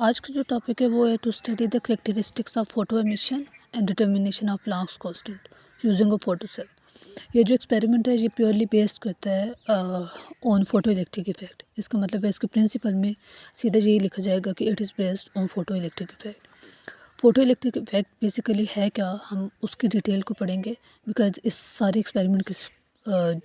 आज का जो टॉपिक है वो है to study the characteristics of photo emission and determination of Lang's constant using a photo cell. ये जो एक्सपेरिमेंट है ये प्योरली बेस्ड करता है ऑन फोटो इलेक्ट्रिक इफेक्ट। इसका मतलब है इसके प्रिंसिपल में सीधा यही लिखा जाएगा कि it is based on photo electric effect. Photo electric effect basically है क्या, हम उसकी डिटेल को पढ़ेंगे बिकॉज इस सारे एक्सपेरिमेंट के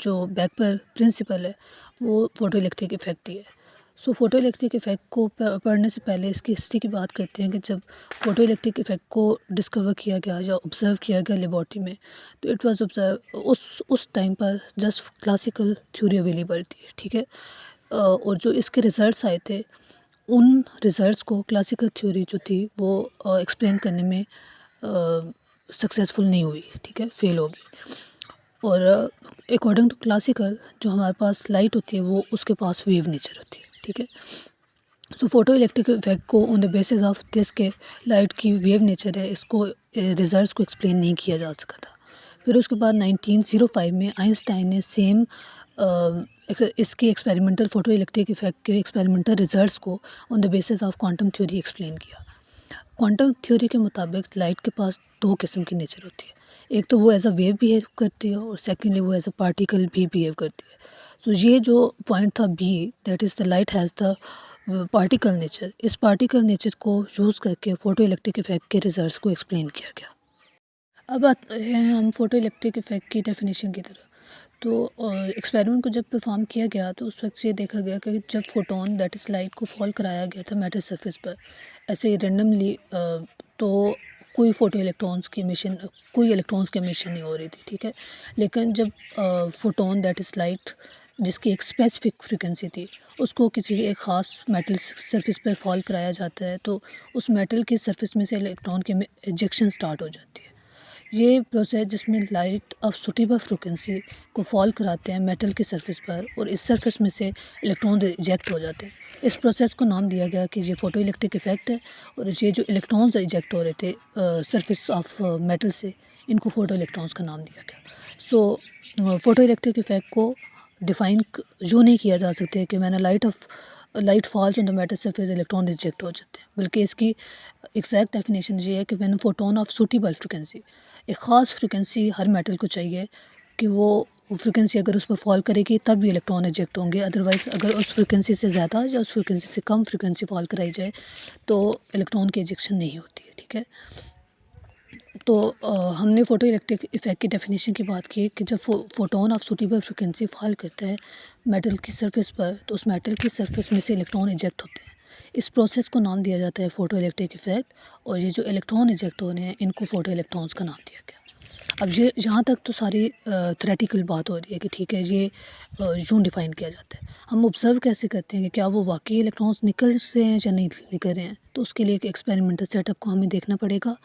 जो बैक पर प्रिंसिपल है वो फोटो इलेक्ट्रिक इफेक्ट ही है। सो फोटो इलेक्ट्रिक इफेक्ट को पढ़ने से पहले इसकी हिस्ट्री की बात करते हैं कि जब फोटो इलेक्ट्रिक इफेक्ट को डिस्कवर किया गया या ऑब्ज़र्व किया गया लेबॉर्ट्री में, तो इट वाज ऑब्ज़र्व उस टाइम पर जस्ट क्लासिकल थ्योरी अवेलेबल थी, ठीक है। और जो इसके रिज़ल्ट्स आए थे उन रिज़ल्ट्स को क्लासिकल थ्योरी जो थी वो एक्सप्लेन करने में सक्सेसफुल नहीं हुई, ठीक है, फेल हो गई। और अकॉर्डिंग टू क्लासिकल जो हमारे पास लाइट होती है वो उसके पास वेव नेचर होती है, ठीक है। सो फोटो इलेक्ट्रिक इफेक्ट को on the basis of this के लाइट की वेव नेचर है, इसको रिजल्ट्स को एक्सप्लेन नहीं किया जा सका था। फिर उसके बाद 1905 में आइंस्टाइन ने सेम इसके एक्सपेरिमेंटल फोटो इलेक्ट्रिक इफेक्ट के एक्सपेरिमेंटल रिजल्ट्स को on the basis of quantum theory explain किया। क्वांटम थ्योरी के मुताबिक लाइट के पास दो किस्म की नेचर होती है, एक तो वो एज अ वेव बिहेव करती है और सेकेंडली वो एज अ पार्टिकल भी बिहेव करती है। सो ये जो पॉइंट था B, that is the light has the particle nature, इस पार्टिकल नेचर को यूज़ करके फ़ोटो इलेक्ट्रिक इफेक्ट के रिजल्ट्स को एक्सप्लेन किया गया। अब आते हैं हम फ़ोटो इलेक्ट्रिक इफेक्ट की डेफिनेशन की तरफ। तो एक्सपेरिमेंट को जब परफॉर्म किया गया तो उस वक्त ये देखा गया कि जब फोटोन दैट इज़ लाइट को फॉल कराया गया था मेटल सरफेस पर ऐसे ही रेंडमली, तो कोई फ़ोटो इलेक्ट्रॉन्स की एमिशन, कोई इलेक्ट्रॉन्स की एमिशन नहीं हो रही थी, ठीक है। लेकिन जब फोटोन दैट इज़ लाइट जिसकी एक स्पेसिफिक फ्रिक्वेंसी थी उसको किसी एक ख़ास मेटल सरफेस पर फॉल कराया जाता है तो उस मेटल की सरफेस में से इलेक्ट्रॉन की इजेक्शन स्टार्ट हो जाती है। ये प्रोसेस जिसमें लाइट ऑफ सुटेबल फ्रिक्वेंसी को फॉल कराते हैं मेटल की सरफेस पर और इस सरफेस में से इलेक्ट्रॉन इजेक्ट हो जाते हैं। इस प्रोसेस को नाम दिया गया कि ये फ़ोटो इलेक्ट्रिक इफेक्ट है। और ये जो इलेक्ट्रॉन्स इजेक्ट हो रहे थे सरफेस ऑफ मेटल से, इनको फ़ोटो इलेक्ट्रॉन्स का नाम दिया गया। सो फ़ोटो इलेक्ट्रिक इफेक्ट को डिफ़ाइन यूँ नहीं किया जा सकता है कि मैंने light falls on the metal surface electron reject हो जाते हैं, बल्कि इसकी एग्जैक्ट डेफिनेशन ये है कि when photon of suitable frequency, एक ख़ास फ्रिक्वेंसी हर मेटल को चाहिए कि वो फ्रिक्वेंसी अगर उस पर फॉल करेगी तब भी इलेक्ट्रॉन रिजेक्ट होंगे, अदरवाइज़ अगर उस फ्रिक्वेंसी से ज़्यादा या उस फ्रिक्वेंसी से कम फ्रिक्वेंसी फॉल कराई जाए तो इलेक्ट्रॉन की इजेक्शन नहीं होती है, ठीक है। तो हमने फ़ोटो इलेक्ट्रिक इफेक्ट की डेफिनेशन की बात की कि जब photon of suitable frequency fall करता है मेटल की सरफेस पर तो उस मेटल की सरफेस में से इलेक्ट्रॉन इजेक्ट होते हैं। इस प्रोसेस को नाम दिया जाता है फ़ोटो इलेक्ट्रिक इफेक्ट। और ये जो इलेक्ट्रॉन इजेक्ट हो रहे हैं इनको फ़ोटो इलेक्ट्रॉन्स का नाम दिया गया। अब ये यहाँ तक तो सारी थ्योरेटिकल बात हो रही है कि ठीक है ये यूँ डिफ़ाइन किया जाता है। हम ऑब्ज़र्व कैसे करते हैं कि क्या वो वाक़ई इलेक्ट्रॉन्स निकल रहे हैं या नहीं निकल रहे हैं, तो उसके लिए एक एक्सपेरिमेंटल सेटअप को हमें देखना पड़ेगा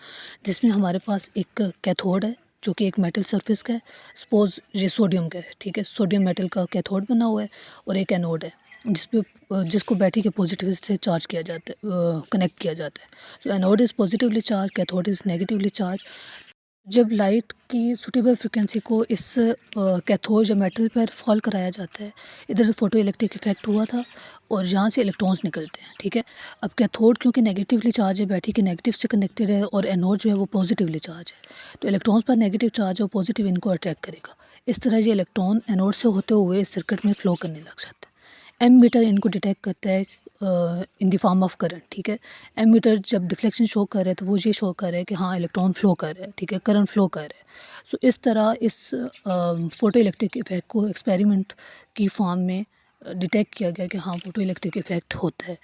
जिसमें हमारे पास एक कैथोड है जो कि एक मेटल सरफेस का है। सपोज़ ये सोडियम का है, ठीक है, सोडियम मेटल का कैथोड बना हुआ है और एक एनोड है जिसको बैटरी के पॉजिटिव से चार्ज किया जाता है, कनेक्ट किया जाता है। तो anode is positively charge, cathode is negatively charge. जब लाइट की सूटेबल फ्रिक्वेंसी को इस कैथोड या मेटल पर फॉल कराया जाता है, इधर से फ़ोटो इलेक्ट्रिक इफेक्ट हुआ था और यहाँ से इलेक्ट्रॉन्स निकलते हैं, ठीक है। अब कैथोड क्योंकि नेगेटिवली चार्ज है, बैटरी के नेगेटिव से कनेक्टेड है और एनोड जो है वो पॉजिटिवली चार्ज है, तो इलेक्ट्रॉन्स पर नेगेटिव चार्ज और पॉजिटिव इनको अट्रैक्ट करेगा। इस तरह ये इलेक्ट्रॉन एनोड से होते हुए इस सर्किट में फ़्लो करने लग जाता है। एमीटर इनको डिटेक्ट करता है in the form of current, ठीक है। एमीटर जब डिफ्लेक्शन शो कर रहा है तो वो ये शो कर रहा है कि हाँ इलेक्ट्रॉन फ्लो कर रहा है, ठीक है, करंट फ्लो कर रहा है। सो इस तरह इस फ़ोटो इलेक्ट्रिक इफेक्ट को एक्सपेरिमेंट की फॉर्म में डिटेक्ट किया गया कि हाँ फ़ोटो इलेक्ट्रिक इफेक्ट होता है।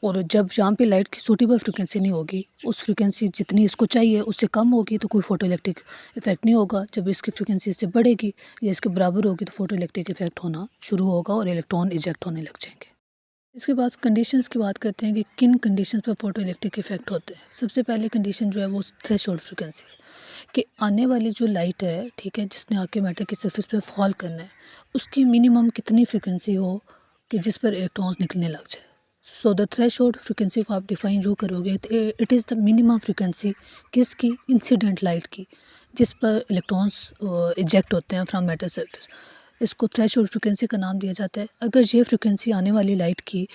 और जब जहाँ पे लाइट की सूटेबल फ्रिक्वेंसी नहीं होगी, उस फ्रिक्वेंसी जितनी इसको चाहिए उससे कम होगी तो कोई फ़ोटो इलेक्ट्रिक इफेक्ट नहीं होगा। जब इसकी फ्रिक्वेंसी इससे बढ़ेगी या इसके बराबर होगी तो फ़ोटो इलेक्ट्रिक इफेक्ट होना शुरू होगा और इलेक्ट्रॉन इजेक्ट होने लग जाएंगे। इसके बाद कंडीशंस की बात करते हैं कि किन कंडीशंस पर फ़ोटो इलेक्ट्रिक इफेक्ट होते हैं। सबसे पहली कंडीशन जो है वो थ्रेशोल्ड फ्रिक्वेंसी है कि आने वाली जो लाइट है, ठीक है, जिसने आके मैटर की सरफेस पे फॉल करना है, उसकी मिनिमम कितनी फ्रिक्वेंसी हो कि जिस पर इलेक्ट्रॉन्स निकलने लग जाए। सो द थ्रेशोल्ड फ्रिक्वेंसी को आप डिफाइन जो करोगे तो it is the minimum frequency किसकी, इंसिडेंट लाइट की, जिस पर इलेक्ट्रॉन्स इजेक्ट होते हैं फ्रॉम मैटर सरफेस। इसको थ्रेशोल्ड फ्रिक्वेंसी का नाम दिया जाता है। अगर ये फ्रिक्वेंसी आने वाली लाइट की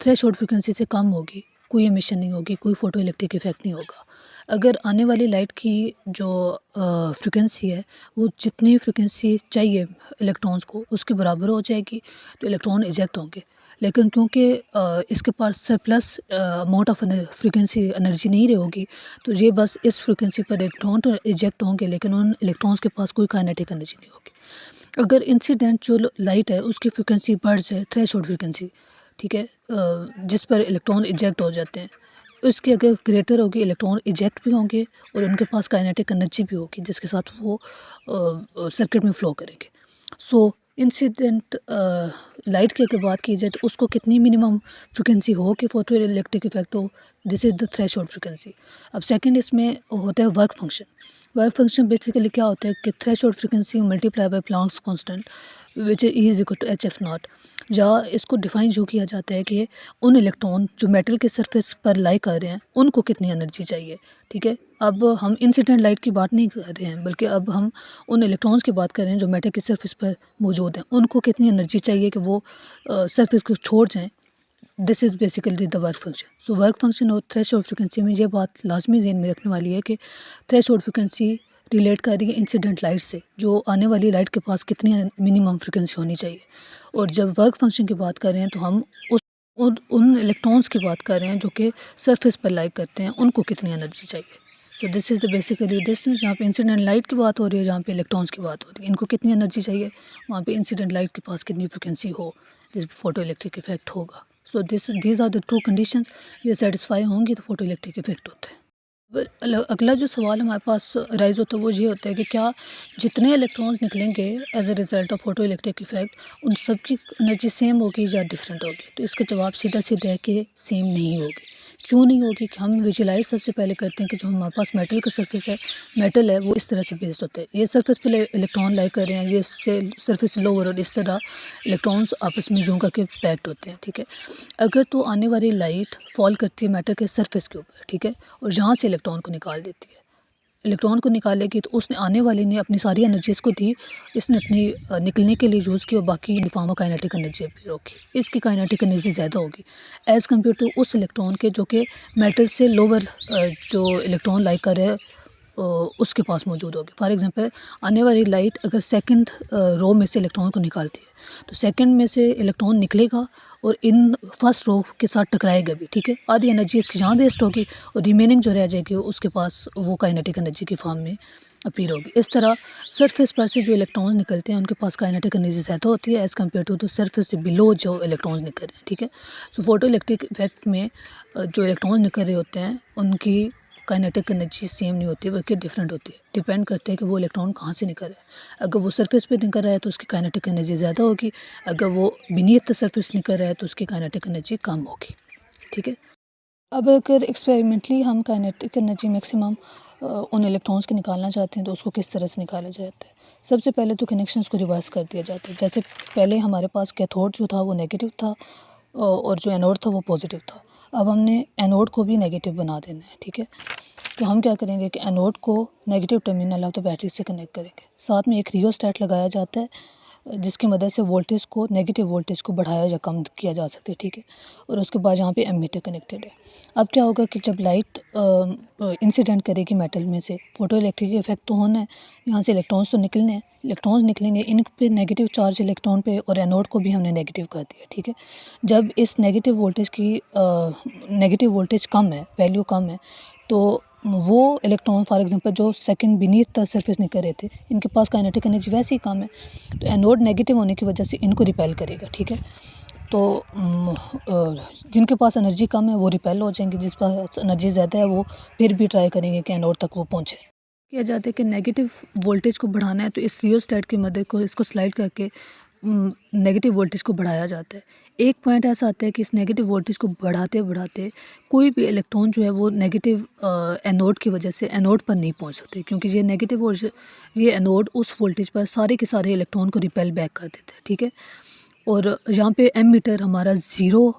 थ्रेशोल्ड फ्रिक्वेंसी से कम होगी कोई एमिशन नहीं होगी, कोई फ़ोटो इलेक्ट्रिक इफ़ेक्ट नहीं होगा। अगर आने वाली लाइट की जो फ्रीक्वेंसी है वो जितनी फ्रीक्वेंसी चाहिए इलेक्ट्रॉन्स को उसके बराबर हो जाएगी तो इलेक्ट्रॉन इजेक्ट होंगे। लेकिन क्योंकि इसके पास surplus amount of frequency energy नहीं रहेगी तो ये बस इस फ्रीक्वेंसी पर इलेक्ट्रॉन तो इजेक्ट होंगे लेकिन उन इलेक्ट्रॉन्स के पास कोई काइनेटिक एनर्जी नहीं होगी। अगर इंसिडेंट जो लाइट है उसकी फ्रीक्वेंसी बढ़ जाए थ्रेशोल्ड फ्रीक्वेंसी, ठीक है, जिस पर इलेक्ट्रॉन इजेक्ट हो जाते हैं, उसकी अगर ग्रेटर होगी इलेक्ट्रॉन इजेक्ट भी होंगे और उनके पास काइनेटिक एनर्जी भी होगी जिसके साथ वो सर्किट में फ़्लो करेंगे। सो इंसिडेंट लाइट की अगर बात की जाए तो उसको कितनी मिनिमम फ्रिक्वेंसी हो कि फोटो इलेक्ट्रिक इफेक्ट हो, this is the threshold frequency. अब सेकंड इसमें होता है work function. Work function basically क्या होता है कि threshold frequency multiply by Planck's constant which is equal to H F nought. या इसको डिफ़ाइन जो किया जाता है कि उन इलेक्ट्रॉन जो मेटल के सरफेस पर लाई कर रहे हैं उनको कितनी एनर्जी चाहिए, ठीक है। अब हम इंसिडेंट लाइट की बात नहीं कर रहे हैं बल्कि अब हम उन इलेक्ट्रॉन्स की बात कर रहे हैं जो मेटल के सरफेस पर मौजूद हैं, उनको कितनी एनर्जी चाहिए कि वो सरफेस को छोड़ जाएँ। This is basically the work function. So work function और थ्रेशोल्ड फ्रिक्वेंसी में ये बात लाजमी ज़हन में रखने वाली है कि थ्रेशोल्ड फ्रिक्वेंसी रिलेट कर रही है इंसिडेंट लाइट से, जो आने वाली लाइट के पास कितनी मिनिमम फ्रिक्वेंसी होनी चाहिए। और जब वर्क फंक्शन की बात कर रहे हैं तो हम उस उन इलेक्ट्रॉन्स की बात कर रहे हैं जो कि सरफेस पर लाइक करते हैं, उनको कितनी एनर्जी चाहिए। So this is the basically distance जहाँ पे इंसिडेंट लाइट की बात हो रही है, जहाँ पे इलेक्ट्रॉन्स की बात हो रही है, इनको कितनी एनर्जी चाहिए, वहाँ पे इंसिडेंट लाइट के पास कितनी फ्रिक्वेंसी हो जिस पे फोटो इलेक्ट्रिक इफेक्ट होगा। So these are the two conditions, ये सेटिस्फाई होंगी तो फोटो इलेक्ट्रिक इफेक्ट होता है। अगला जो सवाल हमारे पास राइज़ होता है वो ये होता है कि क्या जितने इलेक्ट्रॉन्स निकलेंगे as a result of photo electric effect उन सब की एनर्जी सेम होगी या डिफरेंट होगी। तो इसका जवाब सीधा सीधा है कि सेम नहीं होगी। क्यों नहीं होगी कि हम विजुलाइज सबसे पहले करते हैं कि जो हमारे पास मेटल का सरफेस है, मेटल है वो इस तरह से बेस्ड होता है, ये सरफेस पे इलेक्ट्रॉन लाई कर रहे हैं, ये इससे सरफेस लोअर और इस तरह इलेक्ट्रॉन्स आपस में जों करके पैक्ट होते हैं, ठीक है। अगर तो आने वाली लाइट फॉल करती है मेटल के सरफेस के ऊपर, ठीक है, और जहाँ से इलेक्ट्रॉन को निकाल देती है, इलेक्ट्रॉन को निकालेगी तो उसने आने वाली ने अपनी सारी एनर्जी इसको दी, इसने अपनी निकलने के लिए यूज़ की और बाकी फार्मा काइनेटिक एनर्जी अपनी रोकी। इसकी काइनेटिक एनर्जी ज़्यादा होगी एज़ कम्पेयर टू उस इलेक्ट्रॉन के जो कि मेटल से लोअर जो इलेक्ट्रॉन लाइक कर रहा है उसके पास मौजूद होगी। फॉर एग्जांपल आने वाली लाइट अगर सेकंड रो में से इलेक्ट्रॉन को निकालती है तो सेकंड में से इलेक्ट्रॉन निकलेगा और इन फर्स्ट रो के साथ टकराएगा भी, ठीक है। आधी एनर्जी इसकी यहाँ वेस्ट होगी और रिमेनिंग जो रह जाएगी उसके पास वो काइनेटिक एनर्जी की फॉर्म में अपीयर होगी। इस तरह सरफेस पर से जो इलेक्ट्रॉन्स निकलते हैं उनके पास काइनेटिक एनर्जी ज़्यादा होती है as compare to the surface से बिलो जो इलेक्ट्रॉन्स निकल रहे हैं, ठीक है। सो फोटो इलेक्ट्रिक इफेक्ट में जो इलेक्ट्रॉन्स निकल रहे होते हैं उनकी काइनेटिक एनर्जी सेम नहीं होती बल्कि डिफरेंट होती है। डिपेंड करते हैं कि वो इलेक्ट्रॉन कहाँ से निकल रहा है। अगर वो सरफेस पे निकल रहा है तो उसकी काइनेटिक एनर्जी ज़्यादा होगी, अगर वो बीनीथ द सरफेस निकल रहा है तो उसकी काइनेटिक एनर्जी कम होगी, ठीक है। अब अगर एक्सपेरिमेंटली हम काइनेटिक एनर्जी मैक्सिमम उन इलेक्ट्रॉन्स के निकालना चाहते हैं तो उसको किस तरह से निकाला जाता है। सबसे पहले तो कनेक्शंस को रिवर्स कर दिया जाता है। जैसे पहले हमारे पास कैथोड जो था वो नेगेटिव था और जो एनोड था वो पॉजिटिव था। अब हमने एनोड को भी नेगेटिव बना देना है, ठीक है। तो हम क्या करेंगे कि एनोड को negative terminal of the battery से कनेक्ट करेंगे। साथ में एक रियोस्टेट लगाया जाता है जिसकी मदद से वोल्टेज को नेगेटिव वोल्टेज को बढ़ाया या कम किया जा सकता है, ठीक है। और उसके बाद यहाँ पे एमीटर कनेक्टेड है। अब क्या होगा कि जब लाइट इंसिडेंट करेगी मेटल में से, फोटो इलेक्ट्रिक इफेक्ट तो होना है, यहाँ से इलेक्ट्रॉन्स तो निकलने हैं, इलेक्ट्रॉन्स निकलेंगे, इन पे नेगेटिव चार्ज इलेक्ट्रॉन पे और एनोड को भी हमने नेगेटिव कर दिया, ठीक है। जब इस नेगेटिव वोल्टेज की नेगेटिव वोल्टेज कम है, वैल्यू कम है, तो वो इलेक्ट्रॉन फॉर एग्जांपल जो सेकंड बीनीथ द सरफेस निकल रहे थे इनके पास काइनेटिक एनर्जी वैसे ही कम है, तो एनोड नेगेटिव होने की वजह से इनको रिपेल करेगा, ठीक है। तो जिनके पास एनर्जी कम है वो रिपेल हो जाएंगे, जिस पास एनर्जी ज़्यादा है वो फिर भी ट्राई करेंगे कि एनोड तक वो पहुँचे। किया जाता है कि नेगेटिव वोल्टेज को बढ़ाना है तो इस रियोस्टेट की मदद को इसको स्लाइड करके नेगेटिव वोल्टेज को बढ़ाया जाता है। एक पॉइंट ऐसा आता है कि इस नेगेटिव वोल्टेज को बढ़ाते बढ़ाते कोई भी इलेक्ट्रॉन जो है वो नेगेटिव एनोड की वजह से एनोड पर नहीं पहुंच सकते, क्योंकि ये नेगेटिव और ये एनोड उस वोल्टेज पर सारे के सारे इलेक्ट्रॉन को रिपेल बैक कर देते हैं, ठीक है। और यहाँ पे एमीटर हमारा ज़ीरो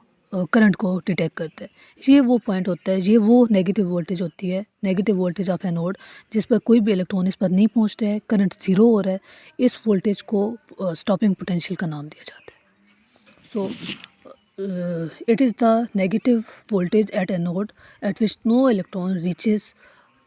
करंट को डिटेक्ट करता है। ये वो पॉइंट होता है, ये वो नेगेटिव वोल्टेज होती है, नेगेटिव वोल्टेज ऑफ एनोड, जिस पर कोई भी इलेक्ट्रॉन इस पर नहीं पहुँच रहा है, करंट ज़ीरो हो रहा है। इस वोल्टेज को स्टॉपिंग पोटेंशियल का नाम दिया जाता है। सो it is the negative voltage at anode at which no electron reaches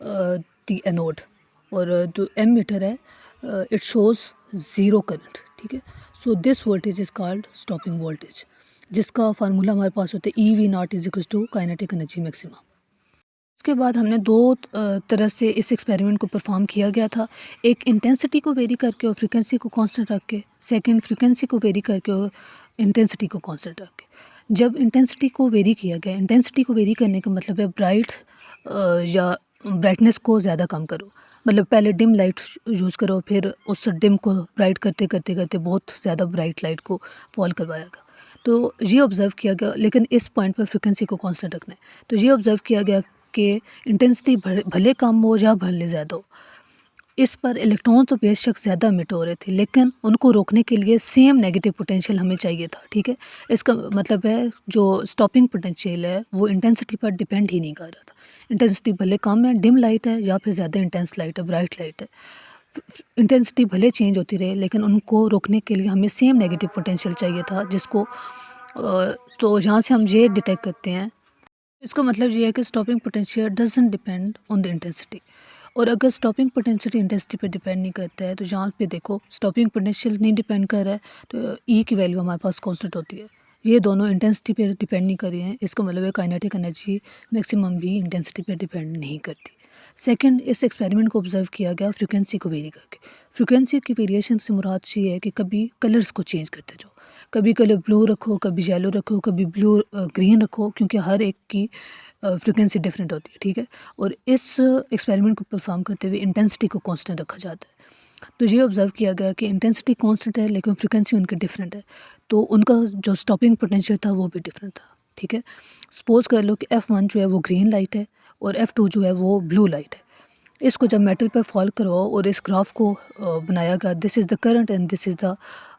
the anode. और जो एमीटर है इट शोज़ ज़ीरो करंट, ठीक है। So this voltage is called stopping voltage, जिसका फार्मूला हमारे पास होता है EV0 is equal to kinetic energy maximum. उसके बाद हमने दो तरह से इस एक्सपेरिमेंट को परफॉर्म किया गया था। एक इंटेंसिटी को वेरी करके और फ्रीक्वेंसी को कांस्टेंट रख के, सेकंड फ्रीक्वेंसी को वेरी करके और इंटेंसिटी को कांस्टेंट रख के। जब इंटेंसिटी को वेरी किया गया, इंटेंसिटी को वेरी करने का मतलब है ब्राइट या ब्राइटनेस को ज़्यादा कम करो, मतलब पहले डिम लाइट यूज़ करो, फिर उस डिम को ब्राइट करते करते करते बहुत ज़्यादा ब्राइट लाइट को फॉल करवाया गया। तो ये ऑब्ज़र्व किया गया, लेकिन इस पॉइंट पर फ्रीक्वेंसी को कांस्टेंट रखना है। तो ये ऑब्ज़र्व किया गया कि इंटेंसिटी भले कम हो या भले ज़्यादा हो, इस पर इलेक्ट्रॉन तो बेशक ज़्यादा एमिट हो रहे थे, लेकिन उनको रोकने के लिए सेम नेगेटिव पोटेंशियल हमें चाहिए था, ठीक है। इसका मतलब है जो स्टॉपिंग पोटेंशियल है वो इंटेंसिटी पर डिपेंड ही नहीं कर रहा था। इंटेंसिटी भले कम है, डिम लाइट है, या फिर ज़्यादा इंटेंस लाइट है, ब्राइट लाइट है, इंटेंसिटी भले चेंज होती रहे, लेकिन उनको रोकने के लिए हमें सेम नेगेटिव पोटेंशियल चाहिए था, जिसको तो यहाँ से हम ये डिटेक्ट करते हैं। इसका मतलब ये है कि stopping potential doesn't depend on the intensity. और अगर स्टॉपिंग पोटेंशियल इंटेंसिटी पे डिपेंड नहीं करता है, तो यहाँ पे देखो स्टॉपिंग पोटेंशियल नहीं डिपेंड कर रहा है, तो ई की वैल्यू हमारे पास कांस्टेंट होती है। ये दोनों इंटेंसिटी पे डिपेंड नहीं कर रही हैं, इसका मतलब है काइनेटिक एनर्जी मैक्सिमम भी इंटेंसिटी पे डिपेंड नहीं करती। सेकंड, इस एक्सपेरिमेंट को ऑब्जर्व किया गया फ्रीक्वेंसी को वेरी करके। फ्रीक्वेंसी की वेरिएशन से मुराद ये है कि कभी कलर्स को चेंज करते जाओ, कभी कलर ब्लू रखो, कभी येलो रखो, कभी ब्लू ग्रीन रखो, क्योंकि हर एक की फ्रीक्वेंसी डिफरेंट होती है, ठीक है। और इस एक्सपेरिमेंट को परफॉर्म करते हुए इंटेंसिटी को कांस्टेंट रखा जाता है। तो ये ऑब्ज़र्व किया गया कि इंटेंसिटी कांस्टेंट है, लेकिन फ्रीक्वेंसी उनकी डिफरेंट है, तो उनका जो स्टॉपिंग पोटेंशियल था वो भी डिफरेंट था, ठीक है। सपोज़ कर लो कि F1 जो है वो ग्रीन लाइट है और F2 जो है वो ब्लू लाइट है। इसको जब मेटल पर फॉल करवाओ और इस ग्राफ को बनाया गया, this is the current and this is the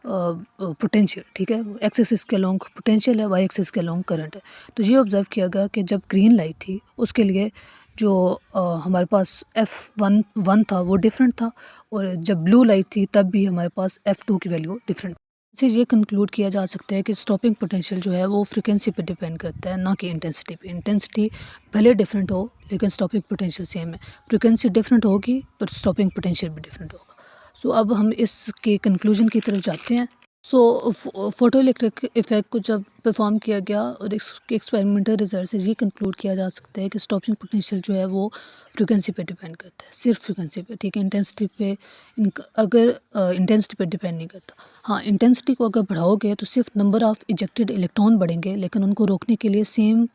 potential, ठीक है। एक्स एक्सिस के अलोंग पोटेंशियल है, वाई एक्सिस के अलोंग करंट है। तो ये ऑब्ज़र्व किया गया कि जब ग्रीन लाइट थी उसके लिए जो हमारे पास F1 था वो डिफरेंट था, और जब ब्लू लाइट थी तब भी हमारे पास F2 की वैल्यू डिफरेंट। इससे ये कंक्लूड किया जा सकता है कि स्टॉपिंग पोटेंशियल जो है वो फ्रीक्वेंसी पे डिपेंड करता है, ना कि इंटेंसिटी पे। इंटेंसिटी भले डिफरेंट हो, लेकिन स्टॉपिंग पोटेंशियल सेम है। फ्रीक्वेंसी डिफरेंट होगी पर स्टॉपिंग पोटेंशियल भी डिफरेंट होगा। सो अब हम इसके कंक्लूजन की तरफ जाते हैं। सो फोटो इलेक्ट्रिक इफ़ेक्ट को जब परफॉर्म किया गया और इसके एक्सपेरिमेंटल रिजल्ट से ये कंक्लूड किया जा सकता है कि स्टॉपिंग पोटेंशियल जो है वो फ्रीक्वेंसी पे डिपेंड करता है, सिर्फ फ्रीक्वेंसी पे, ठीक है। इंटेंसिटी पे अगर इंटेंसिटी पे डिपेंड नहीं करता। हाँ, इंटेंसिटी को अगर बढ़ाओगे तो सिर्फ नंबर ऑफ़ इजेक्टेड इलेक्ट्रॉन बढ़ेंगे, लेकिन उनको रोकने के लिए same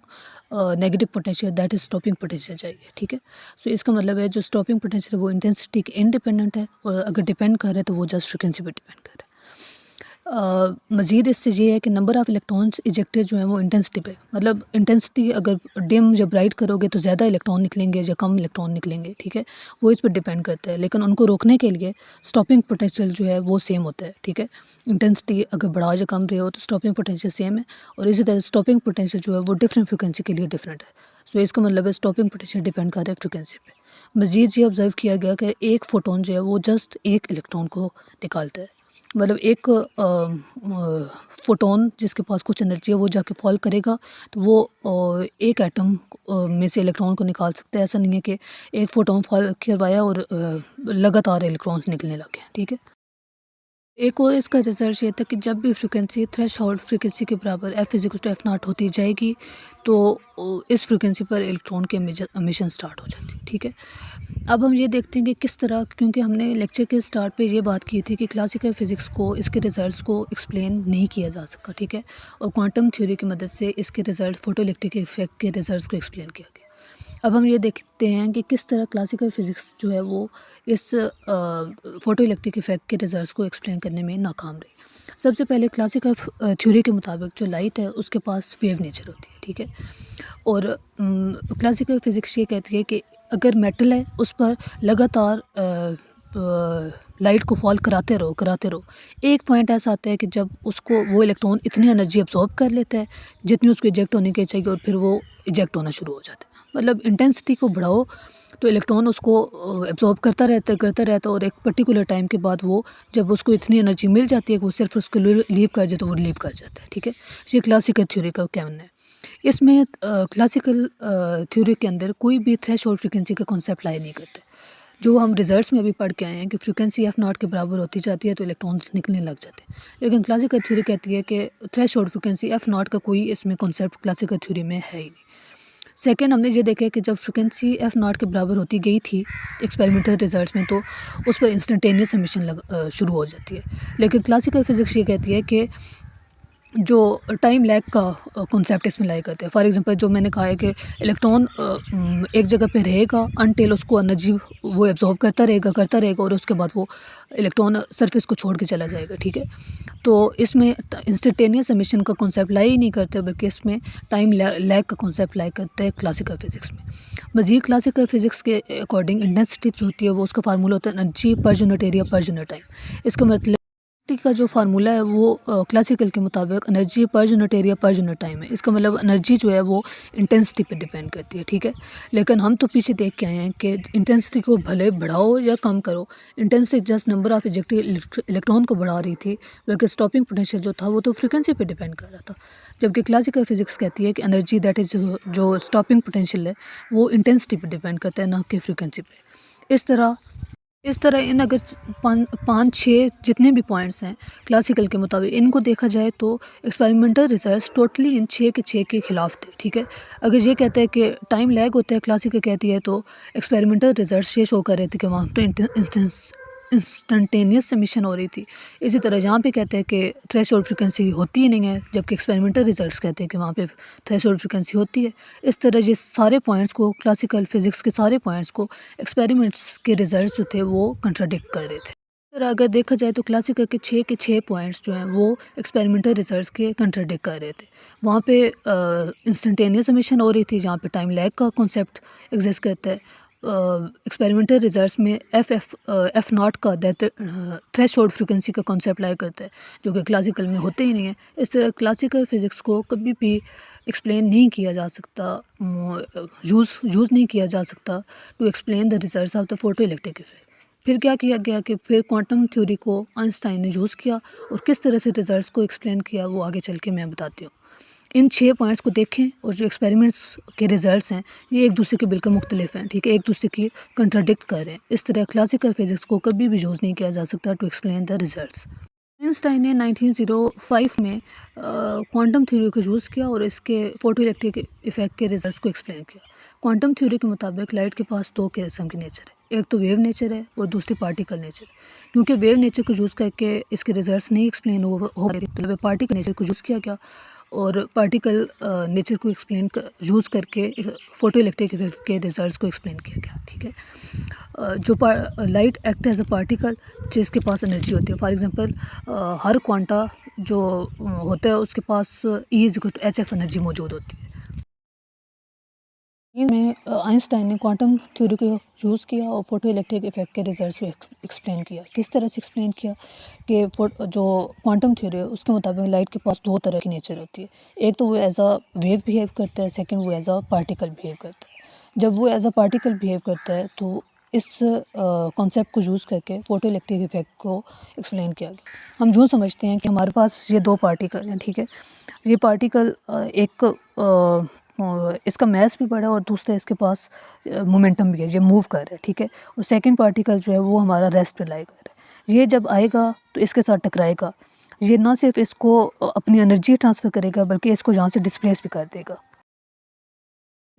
negative potential that is stopping potential चाहिए, ठीक है। सो इसका मतलब है जो स्टॉपिंग पोटेंशियल है वो इंटेंसिटी के इंडिपेंडेंट है, और अगर डिपेंड कर रहा है तो वो जस्ट फ्रीक्वेंसी पे डिपेंड कर रहा है। मज़ीद इससे ये है कि नंबर ऑफ़ इलेक्ट्रॉन्स इजेक्टेड जो हैं वो इंटेंसिटी पे, मतलब इंटेंसिटी अगर डिम या ब्राइट करोगे तो ज़्यादा इलेक्ट्रॉन निकलेंगे या कम इलेक्ट्रॉन निकलेंगे, ठीक है। वो इस पर डिपेंड करता है, लेकिन उनको रोकने के लिए स्टॉपिंग पोटेंशियल जो है वो सेम होता है, ठीक है। इंटेंसिटी अगर बढ़ा या कम रही हो तो स्टॉपिंग पोटेंशियल सेम है, और इसी तरह स्टॉपिंग पोटेंशियल जो है वो डिफरेंट फ्रिक्वेंसी के लिए डिफरेंट है। सो इसका मतलब है स्टॉपिंग पोटेंशियल डिपेंड कर रहा है फ्रिक्वेंसी पे। मज़ीद ये ऑब्ज़र्व किया गया कि एक फ़ोटोन जो है वो जस्ट एक इलेक्ट्रॉन को निकालता है, मतलब एक फ़ोटोन जिसके पास कुछ एनर्जी है वो जाके फॉल करेगा तो वो एक एटम में से इलेक्ट्रॉन को निकाल सकता है। ऐसा नहीं है कि एक फ़ोटोन फॉल करवाया और लगातार इलेक्ट्रॉन्स निकलने लगे, ठीक है। एक और इसका रिज़ल्ट ये था कि जब भी फ्रीक्वेंसी थ्रेशोल्ड फ्रीक्वेंसी के बराबर F=F0 होती जाएगी तो इस फ्रीक्वेंसी पर इलेक्ट्रॉन के एमिशन स्टार्ट हो जाती है, ठीक है। अब हम ये देखते हैं कि किस तरह, क्योंकि हमने लेक्चर के स्टार्ट पे ये बात की थी कि क्लासिकल फ़िज़िक्स को इसके रिज़ल्ट्स को एक्सप्लेन नहीं किया जा सका, ठीक है, और क्वांटम थ्योरी की मदद से इसके रिज़ल्ट फोटोइलेक्ट्रिक इफ़ेक्ट के रिज़ल्ट्स को एक्सप्लेन किया गया। अब हम ये देखते हैं कि किस तरह क्लासिकल फ़िज़िक्स जो है वो इस फोटोइलेक्ट्रिक इफ़ेक्ट के रिज़ल्ट्स को एक्सप्लेन करने में नाकाम रही। सबसे पहले क्लासिकल थ्योरी के मुताबिक जो लाइट है उसके पास वेव नेचर होती है, ठीक है। और क्लासिकल फ़िज़िक्स ये कहती है कि अगर मेटल है उस पर लगातार लाइट को फॉल कराते रहो, एक पॉइंट ऐसा आता है कि जब उसको वो इलेक्ट्रॉन इतनी एनर्जी अब्सॉर्ब कर लेता है जितनी उसको इजेक्ट होने की चाहिए, और फिर वो इजेक्ट होना शुरू हो जाता है। मतलब इंटेंसिटी को बढ़ाओ तो इलेक्ट्रॉन उसको एब्जॉर्ब करता रहता है, और एक पर्टिकुलर टाइम के बाद वो, जब उसको इतनी एनर्जी मिल जाती है कि वो सिर्फ उसको लीव कर जाए, तो वो लीव कर जाता है। ठीक है, ये क्लासिकल थ्योरी का कहना है। इसमें क्लासिकल थ्योरी के अंदर कोई भी थ्रेशोल्ड फ्रीक्वेंसी का कॉन्सेप्ट लाई नहीं करते। जो हम रिजल्ट्स में अभी पढ़ के आए हैं कि फ्रीक्वेंसी एफ नॉट के बराबर होती जाती है तो इलेक्ट्रॉन्स निकलने लग जाते हैं, लेकिन क्लासिकल थ्योरी कहती है कि थ्रेशोल्ड फ्रीक्वेंसी एफ नॉट का कोई इसमें कॉन्सेप्ट क्लासिकल थ्योरी में है ही नहीं। सेकंड, हमने ये देखा कि जब फ्रीक्वेंसी एफ नॉट के बराबर होती गई थी एक्सपेरिमेंटल रिजल्ट्स में, तो उस पर इंस्टेंटेनियस एमिशन शुरू हो जाती है। लेकिन क्लासिकल फिजिक्स ये कहती है कि जो टाइम लैग का कॉन्सेप्ट इसमें लाई करते हैं। फॉर एग्जांपल, जो मैंने कहा है कि इलेक्ट्रॉन एक जगह पे रहेगा अनटिल उसको एनर्जी वो एब्जॉर्ब करता रहेगा और उसके बाद वो इलेक्ट्रॉन सरफेस को छोड़ के चला जाएगा। ठीक है, तो इसमें इंस्टेंटेनियस एमिशन का कॉन्सेप्ट लाई ही नहीं करते, बल्कि इसमें टाइम लैग का कॉन्सेप्ट लाई करते हैं क्लासिकल फिजिक्स में। मज़ीद क्लासिकल फिजिक्स के अकॉर्डिंग इंटेंसिटी जो होती है वो उसका फार्मूला होता है energy per unit area per unit time. इसका मतलब टी का जो फार्मूला है वो क्लासिकल के मुताबिक energy per unit area per unit time है। इसका मतलब एनर्जी जो है वो इंटेंसिटी पे डिपेंड करती है। ठीक है, लेकिन हम तो पीछे देख के आए हैं कि इंटेंसिटी को भले बढ़ाओ या कम करो, intensity just number of ejected electron को बढ़ा रही थी, बल्कि स्टॉपिंग पोटेंशियल जो था वो तो फ्रीक्वेंसी पे डिपेंड कर रहा था। जबकि क्लासिकल फिजिक्स कहती है कि एनर्जी दैट इज़ जो स्टॉपिंग पोटेंशियल है वो इंटेंसिटी पे डिपेंड करता है, ना कि फ्रीक्वेंसी पे। इस तरह इन अगर पाँच छः जितने भी पॉइंट्स हैं क्लासिकल के मुताबिक, इनको देखा जाए तो एक्सपेरिमेंटल रिजल्ट्स टोटली इन छः के खिलाफ थे। ठीक है, अगर ये कहते हैं कि टाइम लैग होता है, क्लासिकल कहती है, तो एक्सपेरिमेंटल रिजल्ट्स ये शो कर रहे थे कि वहाँ तो इंस्टेंटेनियस एमिशन हो रही थी। इसी तरह यहाँ पे कहते हैं कि थ्रेशोल्ड फ्रीक्वेंसी होती ही नहीं है, जबकि एक्सपेरिमेंटल रिजल्ट्स कहते हैं कि वहाँ पे थ्रेशोल्ड फ्रीक्वेंसी होती है। इस तरह ये सारे पॉइंट्स को, क्लासिकल फिजिक्स के सारे पॉइंट्स को एक्सपेरिमेंट्स के रिजल्ट्स जो थे वो कंट्राडिक्ट कर रहे थे। तरह अगर देखा जाए तो क्लासिकल के छः पॉइंट्स जो हैं वो एक्सपेरिमेंटल रिजल्ट्स के कंट्राडिक्ट कर रहे थे। वहाँ पे इंस्टेंटेनियस एमिशन हो रही थी, जहाँ पे टाइम लैग का कॉन्सेप्ट एग्जिस्ट करता है। एक्सपेरिमेंटल रिजल्ट्स में एफ नॉट का थ्रेशोल्ड फ्रीक्वेंसी का कॉन्सेप्ट लाया करता है, जो कि क्लासिकल में होते ही नहीं है। इस तरह क्लासिकल फिज़िक्स को कभी भी एक्सप्लेन नहीं किया जा सकता, यूज़ नहीं किया जा सकता to explain the results of the photo electric effect. फिर क्या किया गया कि फिर क्वांटम थ्योरी को आइंस्टाइन ने यूज़ किया, और किस तरह से रिजल्ट्स को एक्सप्लेन किया वो आगे चल के मैं बताती हूँ। इन 6 पॉइंट्स को देखें, और जो एक्सपेरिमेंट्स के रिजल्ट्स हैं ये एक दूसरे के बिल्कुल मुख्तलिफ हैं। ठीक है, एक दूसरे की कंट्राडिक्ट कर रहे हैं। इस तरह क्लासिकल फिजिक्स को कभी भी यूज़ नहीं किया जा सकता to explain the results. Einstein ने 1905 में क्वांटम थ्योरी को यूज़ किया और इसके फोटो इलेक्ट्रिक इफेक्ट के रिजल्ट्स को एक्सप्लेन किया। क्वांटम थ्योरी के मुताबिक लाइट के पास दो किस्म के नेचर है, एक तो वेव नेचर है और दूसरी पार्टिकल नेचर। क्योंकि वेव नेचर को यूज़ करके इसके रिजल्ट्स नहीं एक्सप्लेन हो रहे, मतलब पार्टिकल नेचर को यूज़ किया गया, और पार्टिकल नेचर को यूज़ करके फ़ोटो इलेक्ट्रिक इफेक्ट के रिजल्ट्स को एक्सप्लेन किया गया। ठीक है, जो light act as a particle जिसके पास एनर्जी होती है। फॉर एग्जांपल, हर क्वांटा जो होता है उसके पास E=hf एनर्जी मौजूद होती है। में आइंस्टाइन ने क्वांटम थ्योरी को यूज़ किया और फोटो इलेक्ट्रिक इफेक्ट के रिजल्ट्स को एक्सप्लेन किया। किस तरह से एक्सप्लेन किया कि जो क्वांटम थ्योरी है उसके मुताबिक लाइट के पास दो तरह की नेचर होती है। एक तो वो एज अ वेव बिहेव करता है, सेकंड वो एज अ पार्टिकल बिहेव करता है। जब वो एज अ पार्टिकल बिहेव करता है तो इस कॉन्सेप्ट को यूज़ करके फ़ोटो इलेक्ट्रिक इफेक्ट को एक्सप्लेन किया गया। हम यूँ समझते हैं कि हमारे पास ये दो पार्टिकल हैं। ठीक है, ये पार्टिकल एक इसका मास भी बड़ा है और दूसरा इसके पास मोमेंटम भी है, ये मूव कर रहा है। ठीक है, और सेकंड पार्टिकल जो है वो हमारा रेस्ट पे लाई कर रहा है। ये जब आएगा तो इसके साथ टकराएगा, ये ना सिर्फ इसको अपनी एनर्जी ट्रांसफ़र करेगा बल्कि इसको यहाँ से डिस्प्लेस भी कर देगा।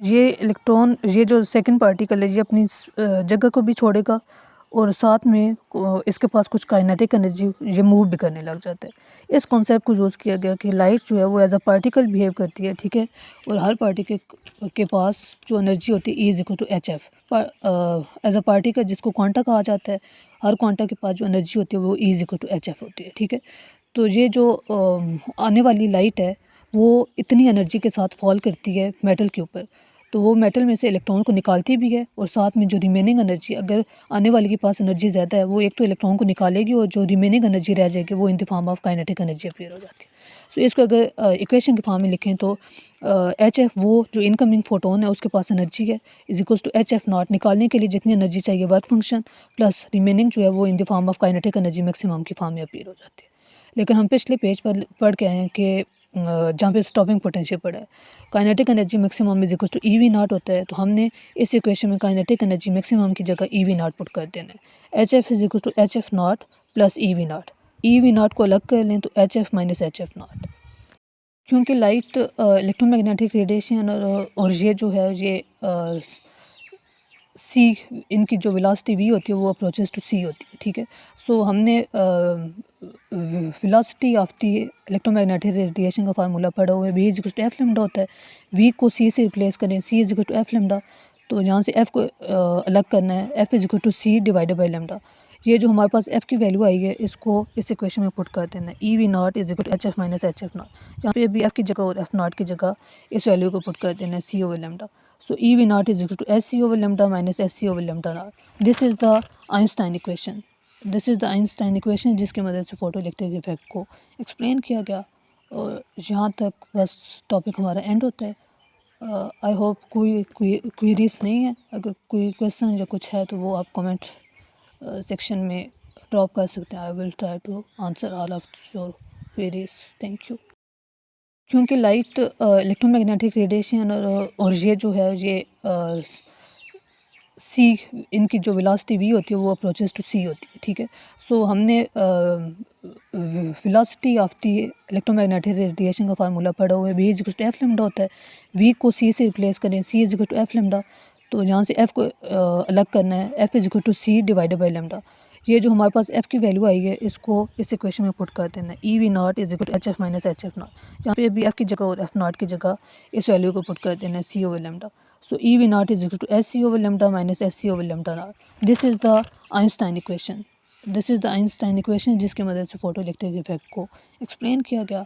ये इलेक्ट्रॉन, ये जो सेकंड पार्टिकल है, ये अपनी जगह को भी छोड़ेगा और साथ में इसके पास कुछ काइनेटिक एनर्जी, ये मूव भी करने लग जाता है। इस कॉन्सेप्ट को यूज़ किया गया कि लाइट जो है वो एज अ पार्टिकल बिहेव करती है। ठीक है, और हर पार्टिकल के पास जो एनर्जी होती है E=hf। एज अ पार्टिकल जिसको क्वांटा कहा जाता है, हर क्वांटा के पास जो एनर्जी होती है वो E=hf होती है। ठीक है, तो ये जो आने वाली लाइट है वो इतनी एनर्जी के साथ फॉल करती है मेटल के ऊपर, तो वो मेटल में से इलेक्ट्रॉन को निकालती भी है और साथ में जो रिमेनिंग एनर्जी, अगर आने वाले के पास एनर्जी ज़्यादा है, वो एक तो इलेक्ट्रॉन को निकालेगी और जो रिमेनिंग एनर्जी रह जाएगी वो in the form of kinetic energy appear हो जाती है। सो इसको अगर इक्वेशन के फॉर्म में लिखें तो एच एफ, वो जो इनकमिंग फोटोन है उसके पास एनर्जी है, is equals to H F nought, निकालने के लिए जितनी एनर्जी चाहिए वर्क फंक्शन, प्लस रिमेनिंग जो है वो in the form of kinetic energy maximum की फॉर्म में अपीयर हो जाती है। लेकिन हम पिछले पेज पर पढ़ के आए हैं कि जहाँ पे स्टॉपिंग पोटेंशियल पड़ा है, kinetic energy maximum is equal to E V nought होता है, तो हमने इस इक्वेशन में काइनेटिक एनर्जी मैक्सिमम की जगह ई वी नॉट पुट कर देना है। H F is equal to H F nought plus E V nought, E V nought को अलग कर लें तो H F minus H F nought. क्योंकि लाइट इलेक्ट्रोमैग्नेटिक रेडिएशन और ये जो है ये सी, इनकी जो वेलोसिटी वी होती है वो अप्रोचेस टू सी होती है, ठीक है। सो हमने velocity of the electromagnetic radiation का फार्मूला पढ़ा हुआ है, V is equal to F lambda होता है। वी को सी से रिप्लेस करें, C is equal to F lambda, तो यहाँ से एफ़ को अलग करना है, F is equal to C divided by lambda. ये जो हमारे पास एफ़ की वैल्यू आई है इसको इस इक्वेशन में पुट कर देना है, E V not is equal to H F minus H F nought, यहाँ पे भी एफ़ की जगह और एफ नॉट की जगह इस वैल्यू को पुट कर देना है, C over lambda. So E V not is equal to H C over lambda minus H C over lambda naught. This is the Einstein equation, this is the Einstein equation जिसकी मदद से photo electric effect को explain किया गया। और यहाँ तक बस टॉपिक हमारा एंड होता है। आई होप कोई क्वेरीज नहीं है, अगर कोई क्वेश्चन या कुछ है तो वो आप कमेंट सेक्शन में ड्रॉप कर सकते हैं। I will try to answer all of your queries, thank you. क्योंकि लाइट इलेक्ट्रोमैग्नेटिक रेडिएशन और ये जो है ये सी, इनकी जो वेलोसिटी वी होती है वो अप्रोचेस टू सी होती है, ठीक है। सो हमने velocity of the electromagnetic radiation का फार्मूला पढ़ा हुआ है, V is equal to F lambda होता है। वी को सी से रिप्लेस करें, C is equal to F lambda, तो यहाँ से एफ़ को अलग करना है, F is equal to C divided by lambda. ये जो हमारे पास एफ़ की वैल्यू आई है इसको इस इक्वेशन में पुट कर देना है, E V not is equal to H F minus H F nought, यहाँ पे भी एफ़ की जगह और एफ नॉट की जगह इस वैल्यू को पुट कर देना है, C over lambda. So E V naught is equal to S C over lambda minus S C over lambda naught. This is the Einstein equation. This is the Einstein equation जिसकी मदद से photo electric effect को explain किया गया।